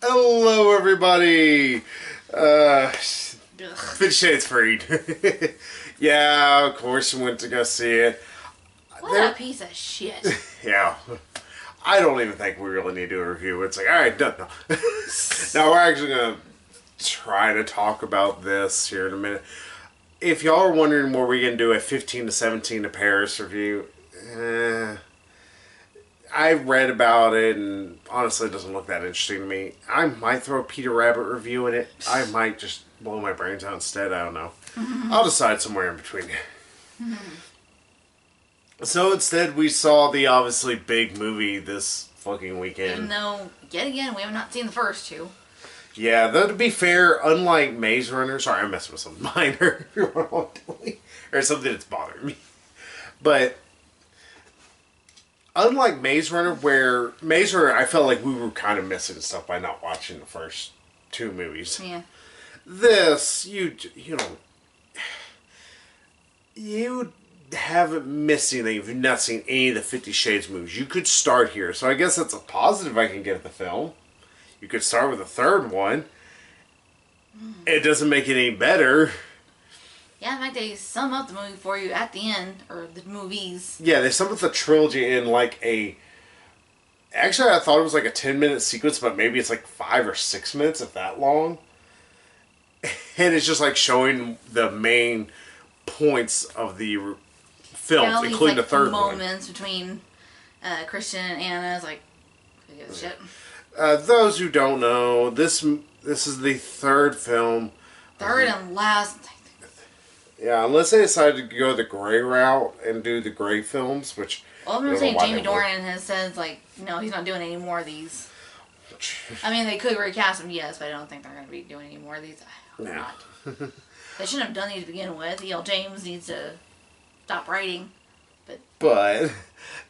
Hello, everybody. Uh, Ugh. 50 Shades Freed. Yeah, of course, we went to go see it. What a piece of shit. Yeah. I don't even think we really need to do a review. It's like, all right, done. No. Now we're actually gonna try to talk about this here in a minute. If y'all are wondering, were we gonna do a 15 to 17 to Paris review? I read about it, and honestly, it doesn't look that interesting to me. I might throw a Peter Rabbit review in it. I might just blow my brains out instead. I don't know. I'll decide somewhere in between. So instead, we saw the obviously big movie this fucking weekend. Even though, yet again, we have not seen the first two. Yeah, though to be fair, unlike Maze Runner, sorry, I'm messing with something minor or something that's bothering me. But unlike Maze Runner, where Maze Runner, I felt like we were kind of missing stuff by not watching the first two movies. Yeah. This, you know, you haven't missed anything if you've not seen any of the 50 Shades movies. You could start here. So I guess that's a positive I can give the film. You could start with the third one. It doesn't make it any better. Yeah, in fact, they sum up the movie for you at the end, or the movies. Yeah, they sum up the trilogy in like a... Actually, I thought it was like a 10-minute sequence, but maybe it's like 5 or 6 minutes, if that long. And it's just like showing the main points of the films, Yeah, all these, including like, the third one. moments between Christian and Anna. It's like, who gives a shit? Those who don't know, this is the third film. Third and last. Yeah, unless they decide to go the gray route and do the gray films, which... Well, I'm I just don't know saying why Jamie they would. Dornan has said, like, no, he's not doing any more of these. I mean, they could recast him, yes, but I don't think they're going to be doing any more of these. I hope not. They shouldn't have done these to begin with. James needs to stop writing. But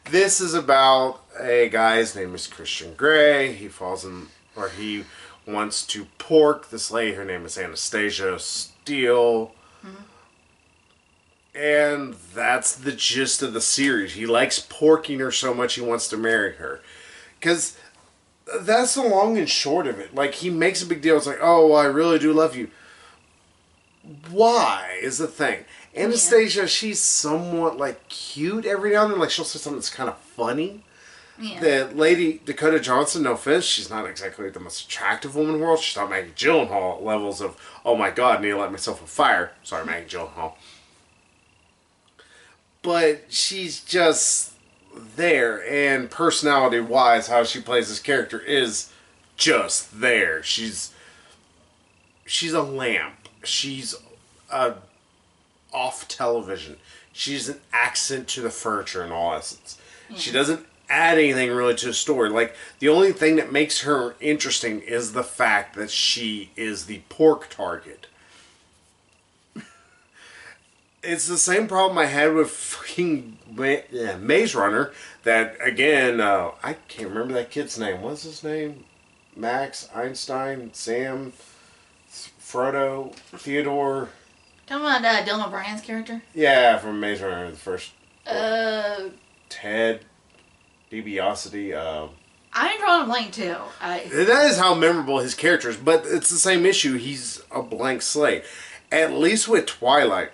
this is about a guy, his name is Christian Grey. He falls in, or he wants to pork this lady. Her name is Anastasia Steele. And that's the gist of the series. He likes porking her so much he wants to marry her. Because that's the long and short of it. Like, he makes a big deal. It's like, oh, well, I really do love you. Why is the thing. Anastasia, she's somewhat, like, cute every now and then. Like, she'll say something that's kind of funny. Yeah. The lady, Dakota Johnson, no offense, she's not exactly the most attractive woman in the world. She's not Maggie Gyllenhaal levels of, oh my god, I need to light myself on fire. Sorry, Maggie Gyllenhaal. But she's just there, and personality-wise, how she plays this character is just there. She's a lamp. She's off television. She's an accent to the furniture in all essence. She doesn't add anything really to the story. Like, the only thing that makes her interesting is the fact that she is the pork target. It's the same problem I had with fucking Maze Runner. That, again, I can't remember that kid's name. What's his name? Max, Einstein, Sam, Frodo, Theodore. Talking about Dylan O'Brien's character? Yeah, from Maze Runner, the first. Uh, Ted, DiBiase. I'm drawing a blank too. That is how memorable his character is, but it's the same issue. He's a blank slate. At least with Twilight,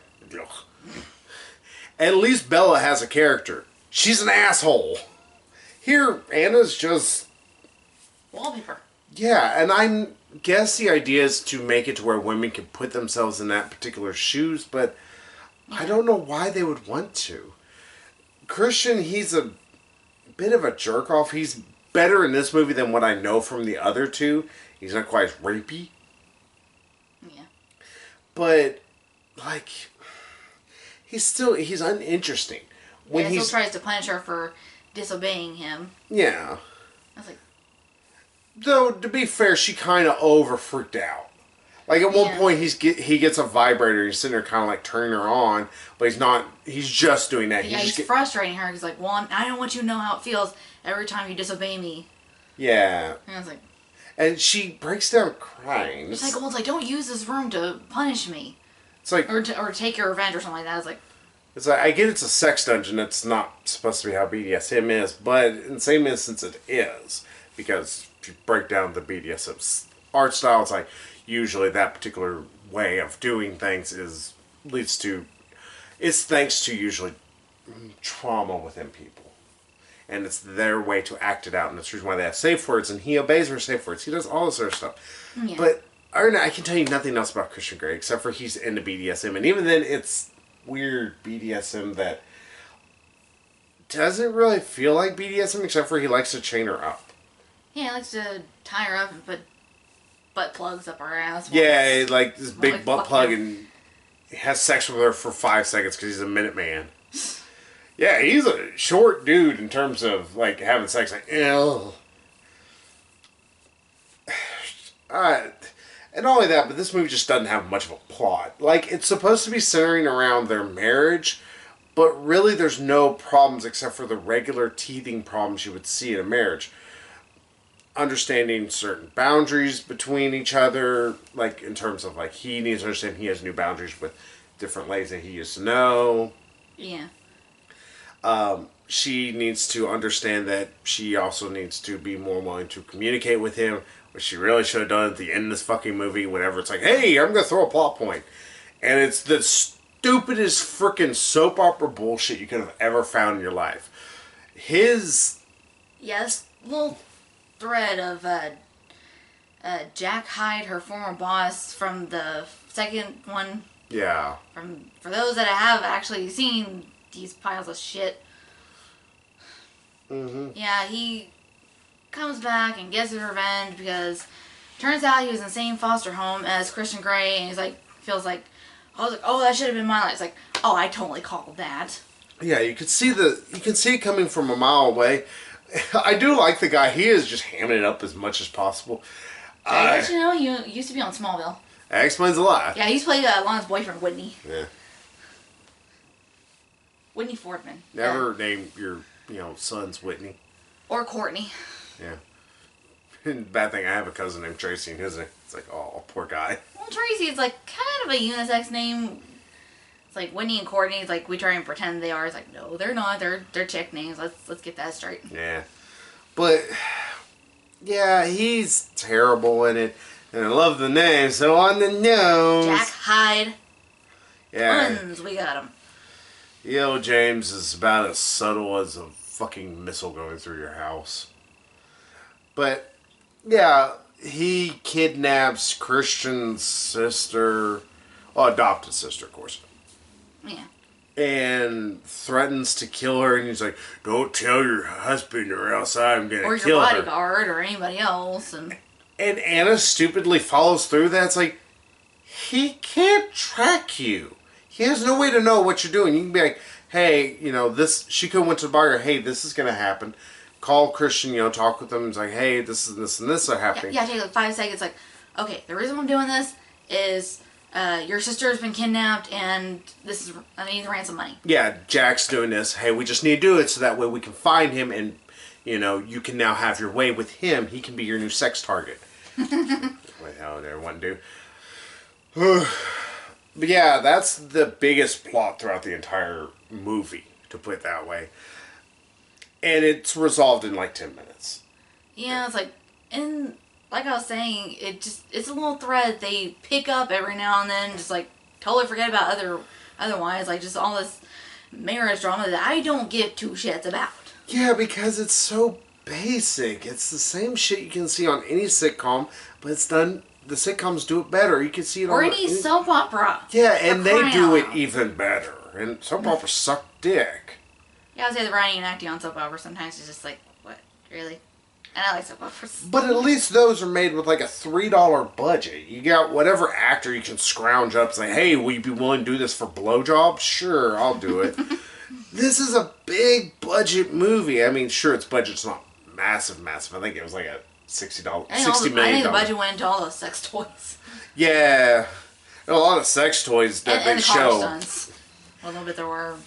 at least Bella has a character. She's an asshole. Here, Anna's just... Wallpaper. Yeah, and I guess the idea is to make it to where women can put themselves in that particular shoes, but I don't know why they would want to. Christian, he's a bit of a jerk-off. He's better in this movie than what I know from the other two. He's not quite as rapey. Yeah. But, like, he's uninteresting. When he still tries to punish her for disobeying him. Yeah. I was like... Though, to be fair, she kind of over-freaked out. Like, at one point, he gets a vibrator, he's sitting there kind of, like, turning her on, but he's just doing that. Yeah, he's frustrating her. He's like, well, I don't want you to know how it feels every time you disobey me. Yeah. And I was like... And she breaks down crying. It's like, well, it's like, don't use this room to punish me. It's like... Or take your revenge or something like that. I was like... It's like, I get it's a sex dungeon, it's not supposed to be how BDSM is, but in the same instance it is. Because if you break down the BDSM art style, it's like usually that particular way of doing things it's thanks to usually trauma within people. And it's their way to act it out, and that's the reason why they have safe words, and he obeys her safe words. He does all this other stuff. Yeah. But I can tell you nothing else about Christian Grey, except for he's into BDSM, and even then it's weird BDSM that doesn't really feel like BDSM, except for he likes to chain her up. Yeah, he likes to tie her up and put butt plugs up her ass. Yeah, like this big butt plug, and he has sex with her for 5 seconds because he's a minute man. Yeah, he's a short dude in terms of, like, having sex. Like, ew. And not only that, but this movie just doesn't have much of a plot. Like, it's supposed to be centering around their marriage, but really there's no problems except for the regular teething problems you would see in a marriage. Understanding certain boundaries between each other, like, in terms of, like, he needs to understand he has new boundaries with different ladies that he used to know. Yeah. She needs to understand that she also needs to be more willing to communicate with him, which she really should have done at the end of this fucking movie whenever it's like, hey, I'm going to throw a plot point. And it's the stupidest freaking soap opera bullshit you could have ever found in your life. Yes, little thread of Jack Hyde, her former boss from the second one. Yeah. For those that have actually seen these piles of shit. Mm-hmm. Yeah, he comes back and gets his revenge because turns out he was in the same foster home as Christian Grey, and he's like, feels like, oh, that should have been my life. It's like, oh, I totally called that. Yeah, you can see it coming from a mile away. I do like the guy. He is just hamming it up as much as possible. Did you know he used to be on Smallville? That explains a lot. Yeah, he's played Lana's boyfriend, Whitney. Yeah. Whitney Fordman. Never name your, sons Whitney. Or Courtney. Yeah. Bad thing, I have a cousin named Tracy, and it's like, oh, poor guy. Well, Tracy is like kind of a unisex name. It's like Whitney and Courtney. It's like we try and pretend they are. It's like, no, they're not. They're chick names. Let's get that straight. Yeah. But, yeah, he's terrible in it. And I love the name, so on the nose. Jack Hyde. Yeah. Tons, we got him. James is about as subtle as a fucking missile going through your house. But, yeah, he kidnaps Christian's sister, adopted sister, of course. Yeah. And threatens to kill her, and he's like, don't tell your husband or else I'm going to kill her. Or your bodyguard or anybody else. And Anna stupidly follows through that. It's like, he can't track you. He has no way to know what you're doing. You can be like, hey, she could have went to the bar, or, hey, this is going to happen. Call Christian, talk with him. It's like, hey, this and this are happening. Yeah, take like 5 seconds. Like, okay, the reason I'm doing this is your sister has been kidnapped, and I need the ransom money. Yeah, Jack's doing this. Hey, we just need to do it so that way we can find him, and, you can now have your way with him. He can be your new sex target. What hell did everyone do? But yeah, that's the biggest plot throughout the entire movie, to put it that way. And it's resolved in like 10 minutes. Yeah, it's like, and like I was saying, it's a little thread they pick up every now and then, just like totally forget about otherwise, like just all this marriage drama that I don't give two shits about. Yeah, because it's so basic. It's the same shit you can see on any sitcom, but it's done. The sitcoms do it better. You can see it or on any soap opera. Yeah, and they do it even better. And soap operas suck dick. Yeah, I would say the writing and acting on soap operas sometimes is just like, what, really? And I like soap operas. But at least those are made with like a $3 budget. You got whatever actor you can scrounge up and say, hey, will you be willing to do this for blowjobs? Sure, I'll do it. This is a big budget movie. I mean, sure, its budget's not massive. I think it was like a $60 million. I think the budget went into all those sex toys. Yeah. A lot of sex toys that and they the show. Stunts. A little bit there were.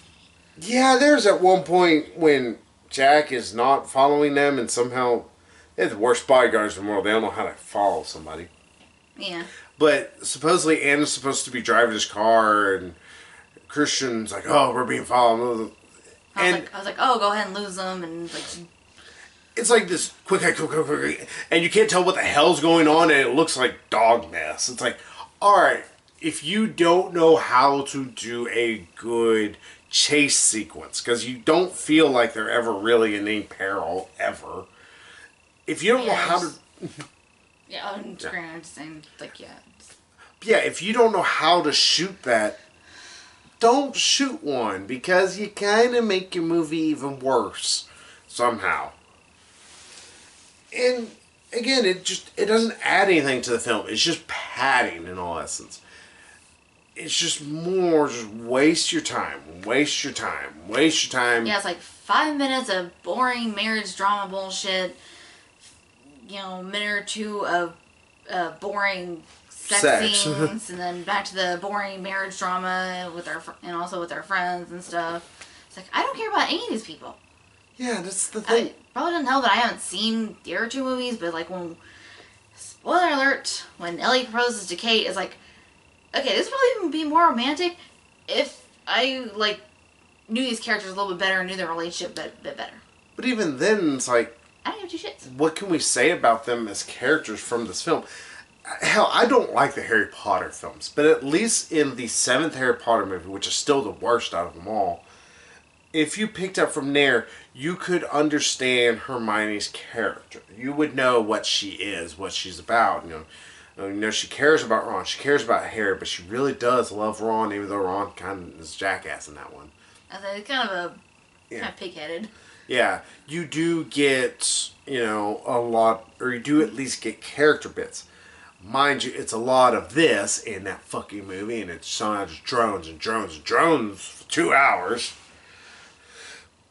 Yeah, there's at one point when Jack is not following them, and somehow they're the worst bodyguards in the world. They don't know how to follow somebody. Yeah. But supposedly Anna's supposed to be driving his car, and Christian's like, oh, we're being followed. I was like, oh, go ahead and lose them, and like. it's like this quick, and you can't tell what the hell's going on, and it looks like dog mess. It's like, alright, if you don't know how to do a good chase sequence, because you don't feel like they're ever really in any peril, ever. If you don't know how to... Yeah, on screen, I'm just saying, like, yeah. Yeah, if you don't know how to shoot that, don't shoot one, because you kind of make your movie even worse, somehow. And, again, it doesn't add anything to the film. It's just padding, in all essence. It's just waste your time. Waste your time. Yeah, it's like 5 minutes of boring marriage drama bullshit. Minute or two of boring sex scenes, and then back to the boring marriage drama and also with our friends and stuff. It's like, I don't care about any of these people. Yeah, that's the thing. I probably doesn't help that I haven't seen the other two movies, but like spoiler alert, when Ellie proposes to Kate, it's like, okay, this would probably be more romantic if I knew these characters a little bit better and knew their relationship a bit better. But even then, it's like, I don't give two shits. What can we say about them as characters from this film? Hell, I don't like the Harry Potter films, but at least in the 7th Harry Potter movie, which is still the worst out of them all, if you picked up from there, you could understand Hermione's character. You would know what she is, what she's about. She cares about Ron, she cares about Harry, but she really does love Ron, even though Ron kind of is jackass in that one. It's kind of kind of pig-headed. Yeah, you do get, a lot, or you do at least get character bits. Mind you, it's a lot of this in that fucking movie, and it's sometimes drones and drones and drones for 2 hours.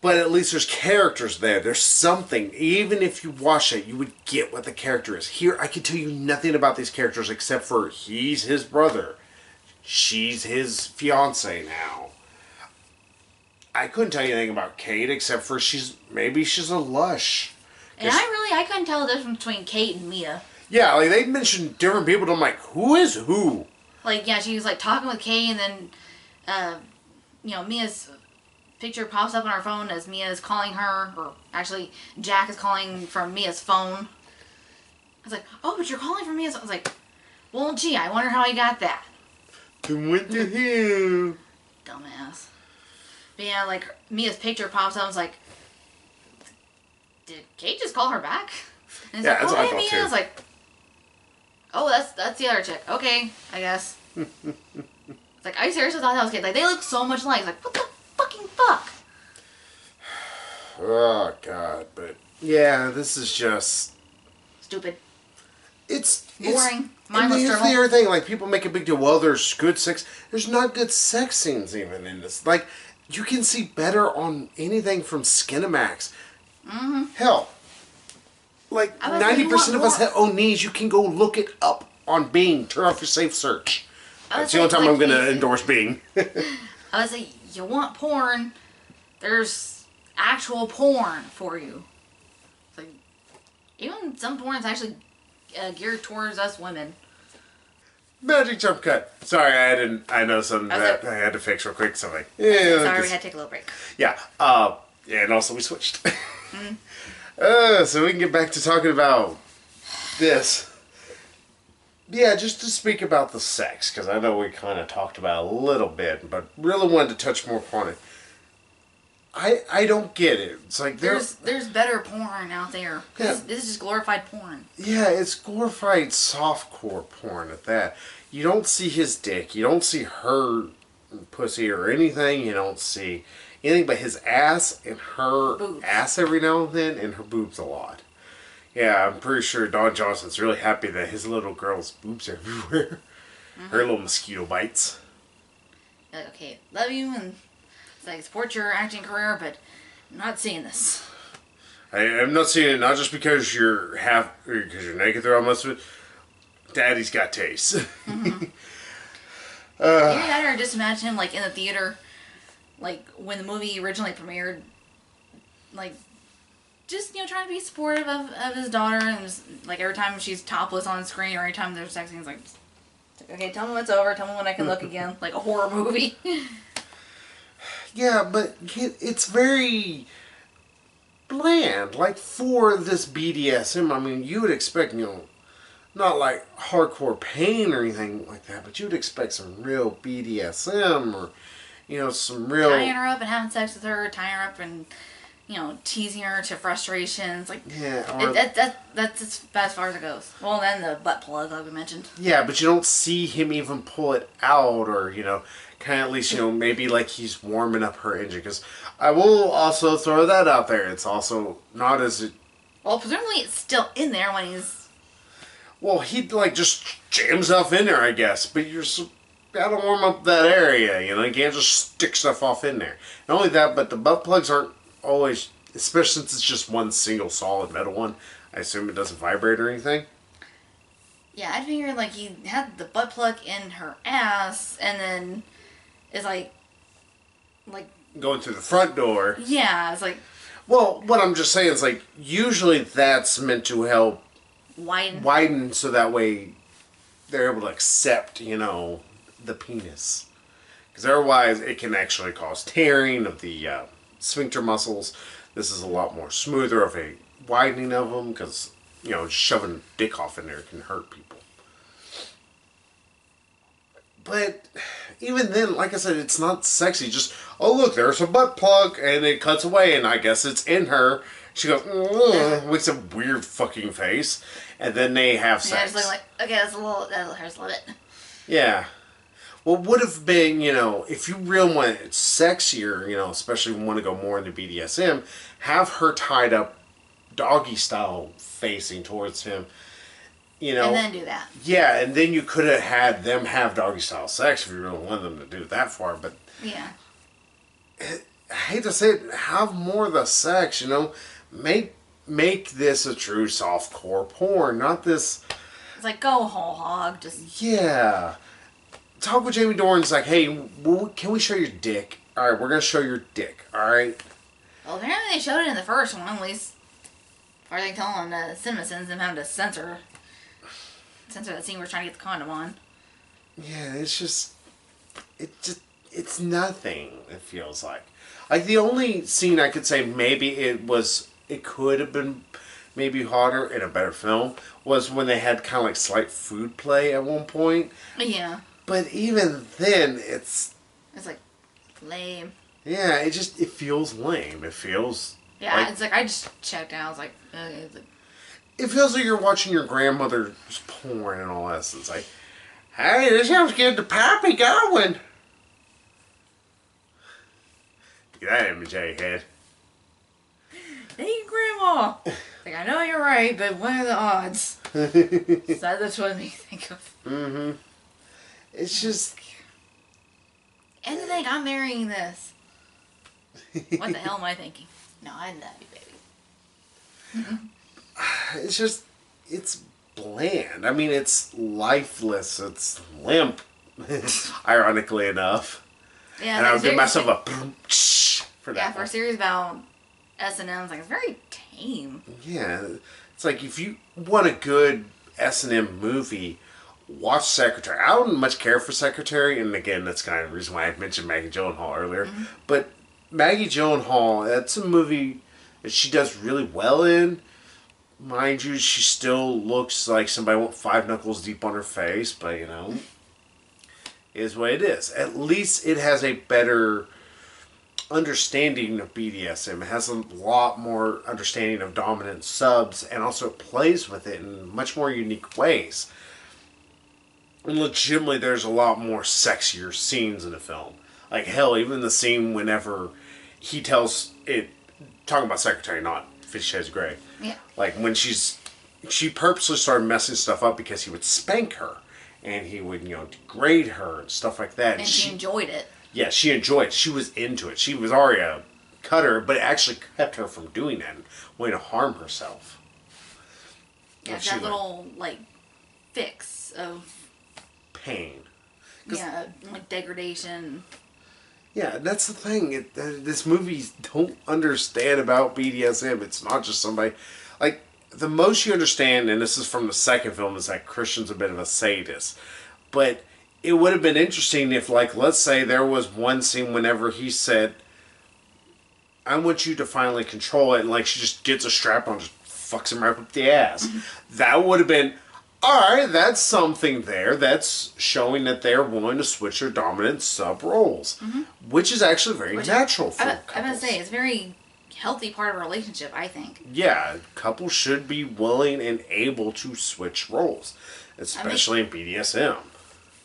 But at least there's characters there. There's something. Even if you watch it, you would get what the character is. Here, I can tell you nothing about these characters except for he's his brother. She's his fiance now. I couldn't tell you anything about Kate except for she's a lush. And I couldn't tell the difference between Kate and Mia. Yeah, they mentioned different people, and I'm like, who is who? She was talking with Kate, and then, Mia's picture pops up on her phone as Mia is calling her, or actually, Jack is calling from Mia's phone. I was like, oh, but you're calling from Mia's phone. I was like, well, gee, I wonder how he got that. Went to him. Dumbass. But yeah, Mia's picture pops up. I was like, did Kate just call her back? And yeah, that's what I thought Mia. too. I was like, oh, that's the other chick. Okay, I guess. It's like, I seriously thought that was Kate. They look so much alike. It's like, what the fucking fuck? Oh, God. But, yeah, this is just... stupid. It's boring. Mindless here's the other thing. People make a big deal. Well, there's good sex. There's not good sex scenes even in this. You can see better on anything from Skinamax. Mm-hmm. Hell, 90% of us own knees. You can go look it up on Bing. Turn off your safe search. That's the only time I'm going to endorse Bing. I was like, you want porn? There's actual porn for you. It's like, even some porn is actually geared towards us women. Magic jump cut. Sorry, I know something that I had to fix real quick. So we had to take a little break. Yeah. Yeah, and also we switched. So we can get back to talking about this. Yeah, just to speak about the sex, because I know we kind of talked about it a little bit, but really wanted to touch more upon it. I don't get it. It's like there's better porn out there. Yeah. This is just glorified porn. Yeah, it's glorified softcore porn at that. You don't see his dick. You don't see her pussy or anything. You don't see anything but his ass and her boobs. Ass every now and then, and her boobs a lot. Yeah, I'm pretty sure Don Johnson's really happy that his little girl's boobs are everywhere. Mm-hmm. Her little mosquito bites. Okay, love you and support your acting career, but I'm not seeing this. I'm not seeing it not just because you're naked throughout most of it. Daddy's got taste. Mm-hmm. Either that or just imagine him in the theater, when the movie originally premiered, just trying to be supportive of his daughter, and just, every time she's topless on screen or every time there's sex scenes, okay, tell me when it's over, tell me when I can look again, like a horror movie. Yeah, but it's very... bland. Like, for this BDSM, I mean, you would expect, not like hardcore pain or anything like that, but you would expect some real BDSM or, some real... Tying her up and having sex with her, tying her up and, teasing her to frustrations. Like, yeah, that's as far as it goes. Well, then the butt plug, like we mentioned. Yeah, but you don't see him even pull it out or, kind of at least, maybe like he's warming up her engine. Because I will also throw that out there. It's also not as... Well, presumably it's still in there when he's... Well, he'd like just jam stuff in there, I guess. But you're gotta warm up that area, You can't just stick stuff off in there. Not only that, but the butt plugs aren't always... Especially since it's just one single solid metal one. I assume it doesn't vibrate or anything. Yeah, I figured like he had the butt plug in her ass and then is like going through the front door. Yeah, it's like... Well, what I'm just saying is like usually that's meant to help widen so that way they're able to accept, the penis. Because otherwise it can actually cause tearing of the sphincter muscles. This is a lot more smoother of a widening of them because, shoving dick off in there can hurt people. But even then, like I said, it's not sexy. Just, oh look, there's a butt plug, and it cuts away, and I guess it's in her. She goes, with a weird fucking face, and then they have sex. Yeah, it's like okay, that hurts a little bit. Yeah. Well, would have been, if you really want it sexier, especially if you want to go more into BDSM, have her tied up doggy style facing towards him. And then do that. Yeah, and then you could have had them have doggy style sex if you really wanted them to do it that far. But yeah, I hate to say it, have more of the sex. Make this a true softcore porn, not this. It's like go whole hog, just yeah. Talk with Jamie Dorn's like, hey, can we show your dick? All right, we're gonna show your dick. All right. Well, apparently they showed it in the first one, at least. Or they telling Cinema sends them having to censor that scene we're trying to get the condom on. Yeah, it's nothing, it feels like. Like, the only scene I could say maybe it could have been maybe hotter in a better film was when they had kind of like slight food play at one point. Yeah. But even then, it's like lame. Yeah, it feels lame. It feels... Yeah, like, it's like I just checked out. I was like, it feels like you're watching your grandmother's porn and all that. So it's like, hey, this helps get the pappy going. Look at that image out of your head. Hey, Grandma. Like, I know you're right, but what are the odds? So that's what made me think of. Mm-hmm. It's just... And to think I'm marrying this. What the hell am I thinking? No, I love you, baby. It's bland. I mean, it's lifeless. It's limp, ironically enough. Yeah, and I would give myself a for that. Yeah, for a series about S&M's, like, it's very tame. Yeah, it's like if you want a good S&M movie, watch Secretary. I don't much care for Secretary, and again, that's kind of the reason why I mentioned Maggie Gyllenhaal earlier. Mm-hmm. But Maggie Gyllenhaal, that's a movie that she does really well in. Mind you, she still looks like somebody went 5 knuckles deep on her face, but it is what it is. At least it has a better understanding of BDSM. It has a lot more understanding of dominant subs, and also plays with it in much more unique ways. And legitimately, there's a lot more sexier scenes in the film. Like, hell, even the scene whenever he tells it, talking about Secretary, not 50 Shades of Grey. Yeah. Like, when she purposely started messing stuff up because he would spank her. And he would, degrade her and stuff like that. And she enjoyed it. Yeah, she enjoyed it. She was into it. She was already a cutter, but it actually kept her from doing that and wanting to harm herself. Yeah, it's that little, fix of... pain. Yeah, like degradation. Yeah, that's the thing. This movie don't understand about BDSM. It's not just somebody... Like, the most you understand, and this is from the second film, is that Christian's a bit of a sadist. But it would have been interesting if, let's say there was one scene whenever he said, I want you to finally control it. And like she just gets a strap on and just fucks him right up the ass. That would have been, alright, that's something there. That's showing that they're willing to switch their dominant sub roles. Which is actually very natural for couples. I'm going to say, it's a very healthy part of a relationship, I think. Yeah, couples should be willing and able to switch roles. Especially in BDSM.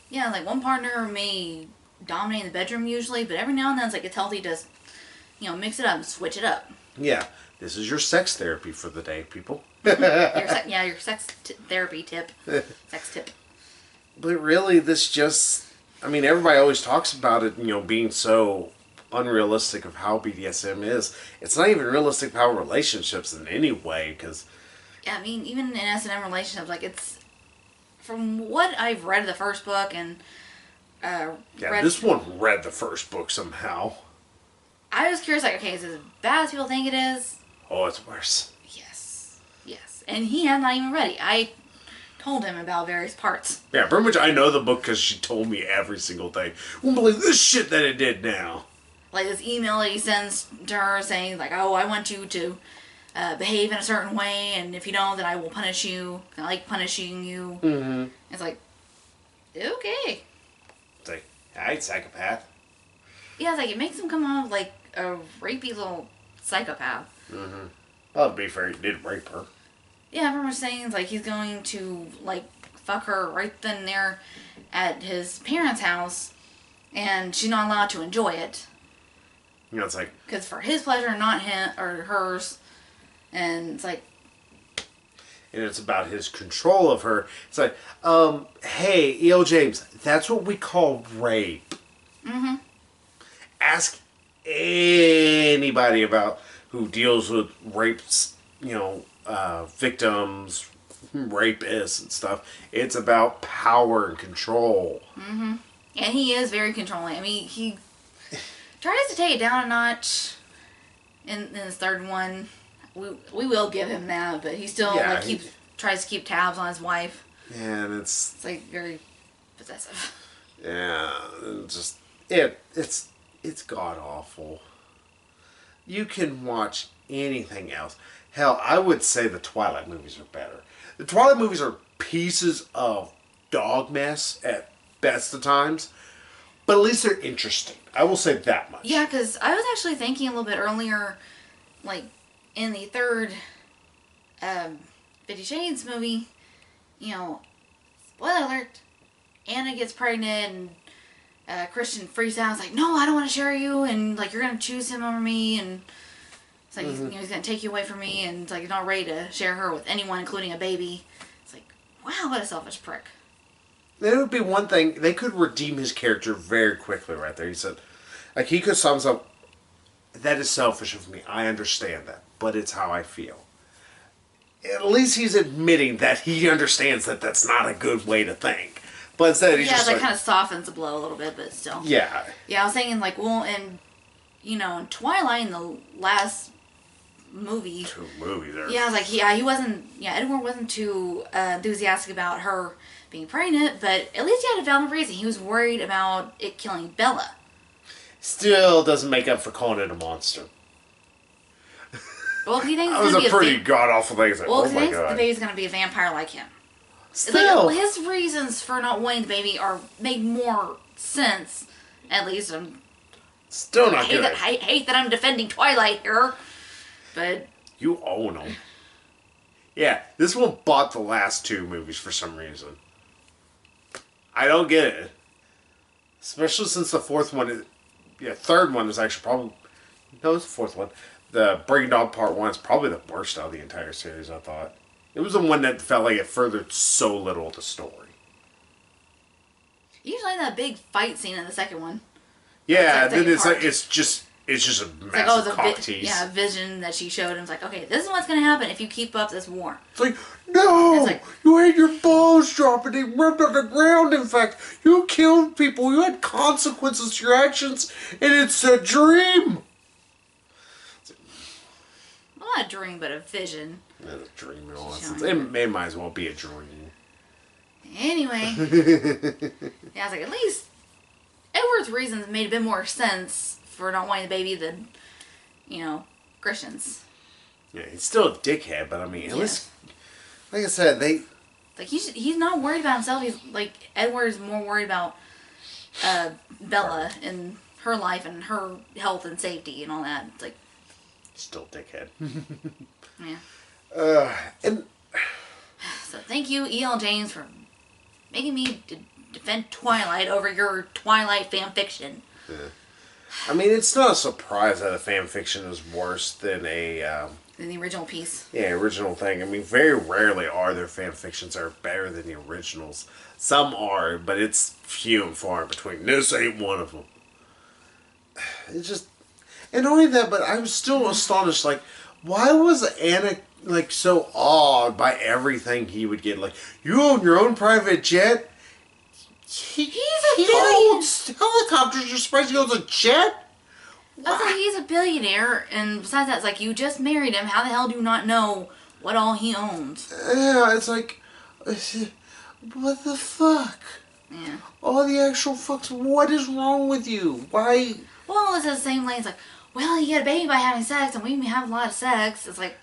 Yeah, like one partner may dominate in the bedroom usually, but every now and then it's healthy to, mix it up and switch it up. Yeah, this is your sex therapy for the day, people. your sex therapy tip. Sex tip. But really, this just... I mean, everybody always talks about it, being so unrealistic of how BDSM is. It's not even realistic of how relationships in any way, because... Yeah, I mean, even in S&M relationships, it's... From what I've read of the first book and... this one read the first book somehow. I was curious, okay, is it as bad as people think it is? Oh, it's worse. Yes. And he had not even read it. I told him about various parts. Yeah, pretty much I know the book because she told me every single thing. Won't believe this shit that it did now. Like this email that he sends to her saying, oh, I want you to behave in a certain way, and if you don't, then I will punish you. I like punishing you. Mm-hmm. It's like, okay. It's like, alright, psychopath. Yeah, it's it makes him come off like a rapey little psychopath. Mm-hmm. Well, to be fair, he did rape her. Yeah, I remember saying he's going to fuck her right then and there at his parents' house, and she's not allowed to enjoy it. It's because for his pleasure, not him or hers, and it's and it's about his control of her. It's hey, E.L. James, that's what we call rape. Mm-hmm. Ask anybody about who deals with rapes, victims, rapists and stuff. It's about power and control. Mm-hmm. And he is very controlling. I mean, he tries to take it down a notch in his third one. We will give him that, but he still tries to keep tabs on his wife. Yeah, and it's very possessive. Yeah, it's god awful. You can watch anything else. Hell, I would say the Twilight movies are better. The Twilight movies are pieces of dog mess at best of times, but at least they're interesting. I will say that much. Yeah, because I was actually thinking a little bit earlier, in the third 50 Shades movie, spoiler alert, Anna gets pregnant and Christian freaks out. It's no, I don't want to share you, and you're going to choose him over me, and it's he's going to take you away from me, and he's not ready to share her with anyone, including a baby. It's wow, what a selfish prick. That would be one thing. They could redeem his character very quickly right there. He said, he could sum up, that is selfish of me. I understand that, but it's how I feel. At least he's admitting that he understands that that's not a good way to think. But instead he's just that kind of softens the blow a little bit, but still. Yeah. Yeah, I was thinking in Twilight, in the last movie. 2 movies there. Yeah, I was he wasn't, Edward wasn't too enthusiastic about her being pregnant, but at least he had a valid reason. He was worried about it killing Bella. Still doesn't make up for calling it a monster. Well, he thinks that was a pretty god-awful thing. Well, he thinks the baby's going to be a vampire like him. Still. His reasons for not wanting the baby make more sense. At least I'm still not good. I hate that I'm defending Twilight here, but you own them. Yeah, this one bought the last 2 movies for some reason. I don't get it, especially since the third one is actually probably it's the 4th one. The Breaking Dog Part 1 is probably the worst out of the entire series, I thought. It was the one that felt like it furthered so little of the story. Usually that big fight scene in the second one. Yeah, then it's just a massive cock tease. Yeah, a vision that she showed him. It's okay, this is what's going to happen if you keep up this war. It's no! You had your balls drop and they ripped on the ground, in fact. You killed people, you had consequences to your actions, and it's a dream! Well, not a dream, but a vision. Not a dream at all. It might as well be a dream. Anyway. Yeah, I was at least Edward's reasons made a bit more sense for not wanting the baby than Christians. Yeah, he's still a dickhead, but I mean, at least, like I said, Like, he's not worried about himself. He's, like, Edward's more worried about Bella and her life and her health and safety and all that. It's like... Still dickhead. Yeah. And... So, thank you, E.L. James, for making me defend Twilight over your Twilight fanfiction. Yeah. I mean, it's not a surprise that a fanfiction is worse than a... than the original piece. Yeah, original thing. I mean, very rarely are there fanfictions that are better than the originals. Some are, but it's few and far in between. This ain't one of them. It's just... And not only that, but I was still astonished, like, why was Anna, like, so awed by everything he would get? Like, you own your own private jet? He owns helicopters. You're surprised he owns a jet? I was like, he's a billionaire, and besides that, it's like, you just married him. How the hell do you not know what all he owns? Yeah, it's like, what the fuck? Yeah. All the actual fucks, what is wrong with you? Why? Well, it's the same lane. It's like, well, you get a baby by having sex, and we have a lot of sex. It's like...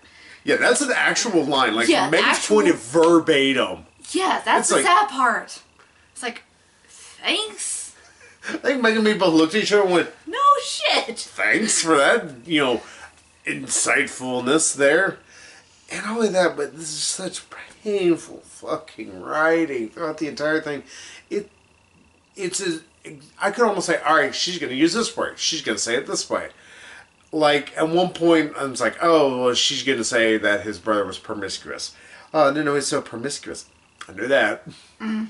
Yeah, that's an actual line. Like, yeah, Megan's quoted verbatim. Yeah, that's the sad part. It's like, thanks? I think Megan and me both looked at each other and went, no shit. Thanks for that, insightfulness there. And not only that, but this is such painful fucking writing throughout the entire thing. I could almost say, alright, she's going to use this word. She's going to say it this way. Like, at one point, I was like, oh, well, she's going to say that his brother was promiscuous. Oh, no, he's so promiscuous. I knew that. Mm-hmm.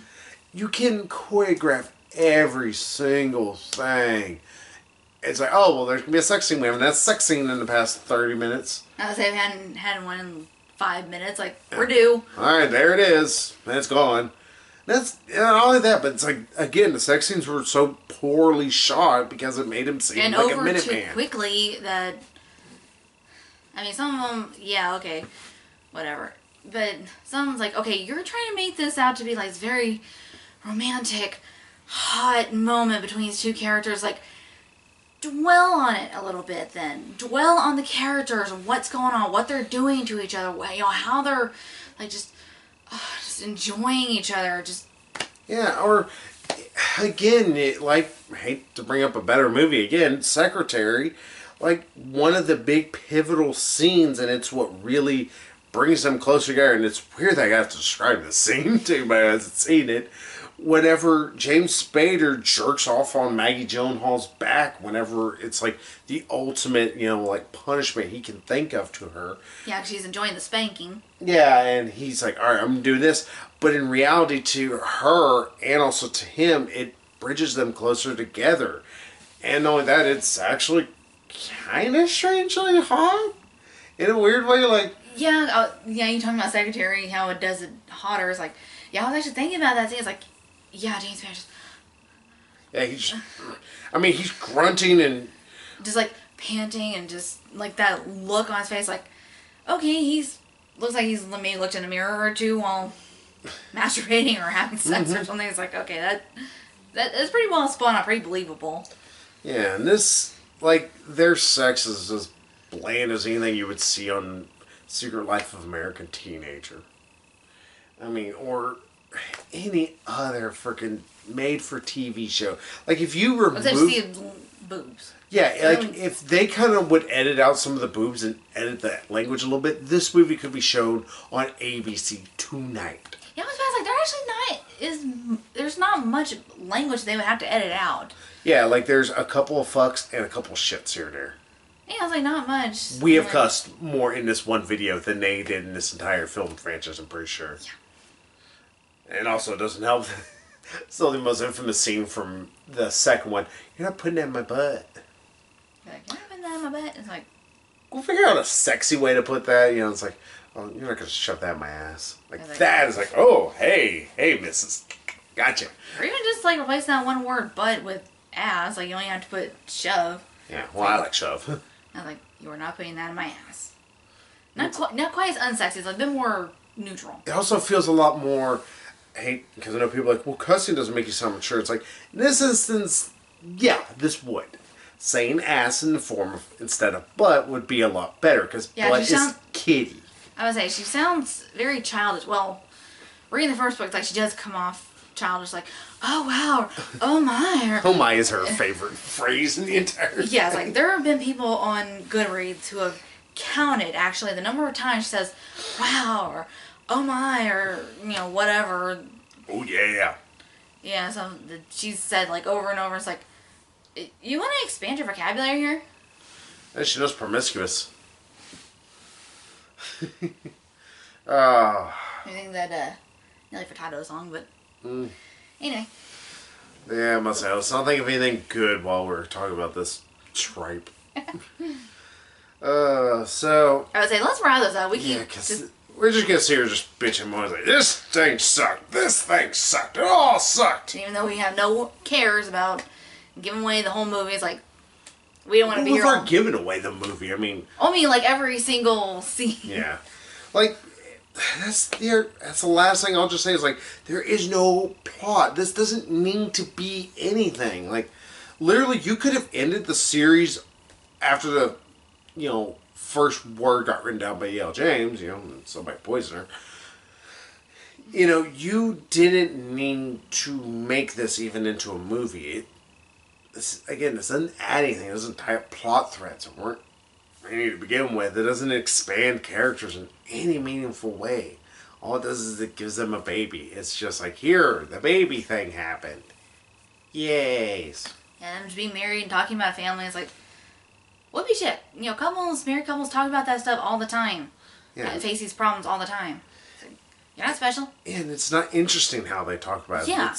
You can choreograph every single thing. It's like, oh, well, there's going to be a sex scene. We haven't had a sex scene in the past 30 minutes. I was saying we hadn't had one in 5 minutes. Like, we're due. Alright, there it is. And it's gone. That's not only that, but it's like, again, the sex scenes were so poorly shot because it made him seem like a Minuteman. And over too quickly that... I mean, some of them, yeah, okay, whatever. But someone's like, okay, you're trying to make this out to be like this very romantic, hot moment between these two characters. Like, dwell on it a little bit then. Dwell on the characters and what's going on, what they're doing to each other, how they're, like, just enjoying each other. Yeah, or, again, I hate to bring up a better movie again, Secretary, like, one of the big pivotal scenes, and it's what really brings them closer together, and it's weird that I have to describe the scene to anybody who hasn't seen it. Whenever James Spader jerks off on Maggie Gyllenhaal's back, whenever it's like the ultimate, punishment he can think of to her. Yeah, because she's enjoying the spanking. Yeah, and he's like, alright, I'm going to do this. But in reality, to her and also to him, it bridges them closer together. And not only that, it's actually kind of strangely hot. In a weird way, like... Yeah, you talking about Secretary, how it does it hotter. It's like, yeah, I was actually thinking about that thing. It's like, yeah, James Spader. Yeah, he's grunting and... just, like, panting and just, like, that look on his face, like, okay, looks like he's maybe looked in a mirror or two while masturbating or having sex or something. It's like, okay, that's pretty well spun out, pretty believable. Yeah, and this, like, their sex is as bland as anything you would see on Secret Life of American Teenager. I mean, or any other freaking made-for-TV show. Like, if you remove... Let's see boobs. Yeah, like, if they kind of would edit out some of the boobs and edit the language a little bit, this movie could be shown on ABC tonight. Yeah, I was about to say, there actually there's not much language they would have to edit out. Yeah, like, there's a couple of fucks and a couple of shits here and there. Yeah, I was like, not much. We have cussed more in this one video than they did in this entire film franchise, I'm pretty sure. Yeah. And also, it doesn't help. Still the most infamous scene from the second one. You're not putting that in my butt. Like, you're not putting that in my butt? It's like... We'll figure out a sexy way to put that. It's like, oh, you're not going to shove that in my ass. Like, that is like, oh, hey, missus. Gotcha. Or even just, like, replacing that one word, butt, with ass. Like, you only have to put shove. Yeah, well, I like shove. I was like, you are not putting that in my ass. Not quite as unsexy. It's like a bit more neutral. It also feels a lot more... because I know people are like, well, cussing doesn't make you sound mature. It's like, in this instance, yeah, this would. saying ass in the form of instead of butt would be a lot better because butt is kitty. I would say she sounds very childish. Well, reading the first book, like she does come off childish, like, oh wow, oh my. Oh my is her favorite phrase in the entire Yeah, it's thing. like there have been people on Goodreads who have counted actually the number of times she says, wow, or oh my, or whatever. Oh yeah. Yeah, so she's said like over and over. It's like, you want to expand your vocabulary here? And she knows promiscuous. Oh. I think that Nelly Furtado song, but anyway. Yeah, I must say, let's not think of anything good while we're talking about this tripe. So... I would say, let's wrap this up. Yeah, because we're just going to sit here just bitching more like, this thing sucked, this thing sucked, it all sucked. Even though we have no cares about giving away the whole movie, it's like, we don't want to be here. We weren't giving away the movie, I mean... like every single scene. Yeah. Like... That's the last thing I'll just say is like there is no plot. This doesn't need to be anything. Like literally you could have ended the series after the first word got written down by E.L. James, and somebody poisoned her. You didn't need to make this even into a movie. This doesn't add anything. It doesn't tie up plot threads. It weren't any to begin with. It doesn't expand characters in any meaningful way. All it does is it gives them a baby. It's just like, here, the baby thing happened. Yays. Yeah, them just being married and talking about family is like, whoopee shit. Married couples talk about that stuff all the time. Yeah. And face these problems all the time. Like, you're not special. And it's not interesting how they talk about it. Yeah.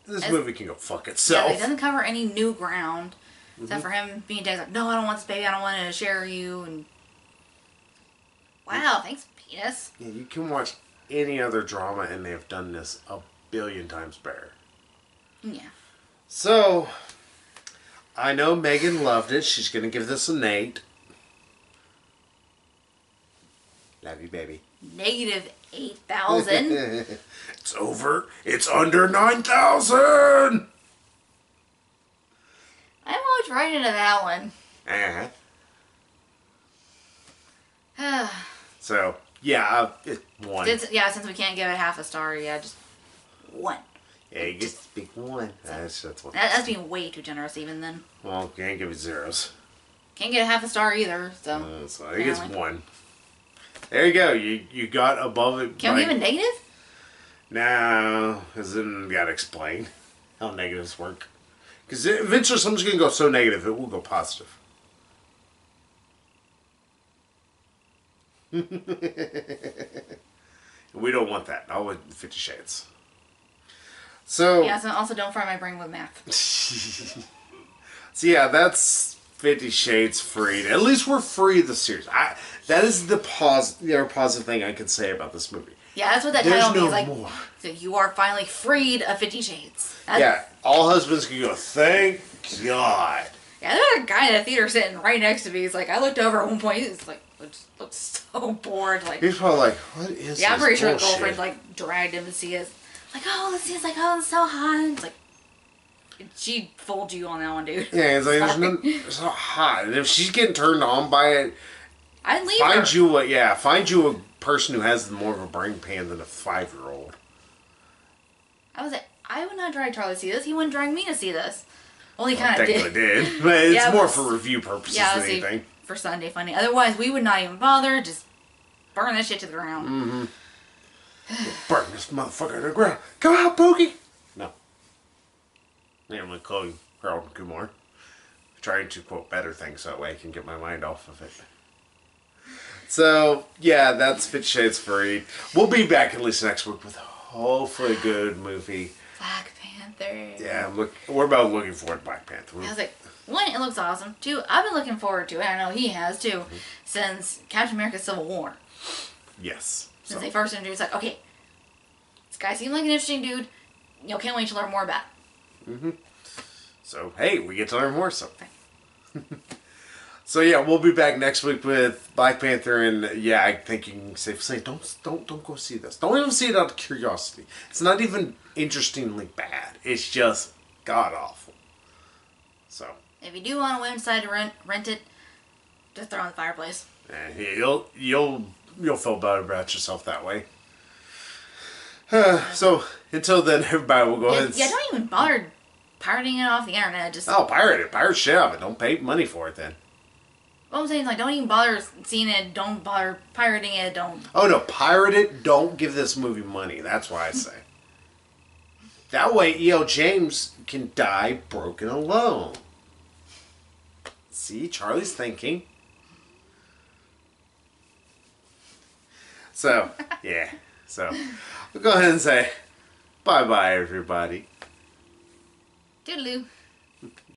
This movie can go fuck itself. Yeah, it doesn't cover any new ground. Except for him being dead, like, no, I don't want this baby, I don't want to share you, and... Wow, thanks, penis. Yeah, you can watch any other drama and they've done this a billion times better. Yeah. So, I know Megan loved it. She's going to give this an 8. Love you, baby. Negative 8,000. It's over. It's under 9,000! I walked right into that one. So, yeah, it's 1. Since we can't give it half a star, just 1. Yeah, you get to pick 1. That's 1. That's being way too generous even then. Well, can't give it zeros. Can't get a half a star either, so... So I think it's 1. There you go. You got above it. Can we give it negative? No, because then you got to explain how negatives work. Because eventually something's going to go so negative, it will go positive. We don't want that. Not with 50 Shades. So... Yeah, so also don't fry my brain with math. So yeah, that's 50 Shades Freed. At least we're free of the series. That is the positive thing I can say about this movie. Yeah, that's what that title means. Like, so you are finally freed of 50 Shades. Yeah, all husbands can go, thank God. Yeah, there's a guy in the theater sitting right next to me. He's like, I looked over at one point. He's like, looks so bored. Like, he's probably like, what is this? Yeah, I'm pretty sure bullshit? the girlfriend like dragged him to see it. Like, oh, the scene's like, oh, it's so hot. It's like, she fooled you on that one, dude. Yeah, it's like, it's not hot. And if she's getting turned on by it, I'd leave her. Find you a person who has more of a brain pan than a 5-year-old. I would not drag Charlie to see this. He wouldn't drag me to see this. Well, he kind of did. Technically did, but it's more for review purposes than anything. For Sunday funny. Otherwise, we would not even bother. Just burn this shit to the ground. Mm-hmm. Burn this motherfucker to the ground. Come out, Pookie! No. I'm like calling Harold Kumar. Trying to quote better things so that way I can get my mind off of it. So, yeah, that's 50 Shades Freed. We'll be back at least next week with hopefully a good movie. Black Panther. Yeah, we're both looking forward to Black Panther. I was like, 1, it looks awesome. 2, I've been looking forward to it. I know he has too, since Captain America Civil War. Yes. Since they first introduced, like, okay, this guy seemed like an interesting dude. Can't wait to learn more about it. Mm-hmm. So, hey, we get to learn more, so. So, yeah, we'll be back next week with Black Panther, and, yeah, I think you can safely say, don't go see this. Don't even see it out of curiosity. It's not even interestingly bad. It's just god-awful. So. If you do want to decide to rent it, just throw it in the fireplace. And you'll feel better about yourself that way. So until then, everybody will go ahead. And don't even bother pirating it off the internet. Just pirate it, pirate shit out of it. Don't pay money for it then. What I'm saying is, like, don't even bother seeing it. Don't bother pirating it. Don't. Oh no, pirate it. Don't give this movie money. That's why I say. That way, E.L. James can die broken alone. See, Charlie's thinking. So, yeah. So, we'll go ahead and say bye-bye, everybody. Toodaloo.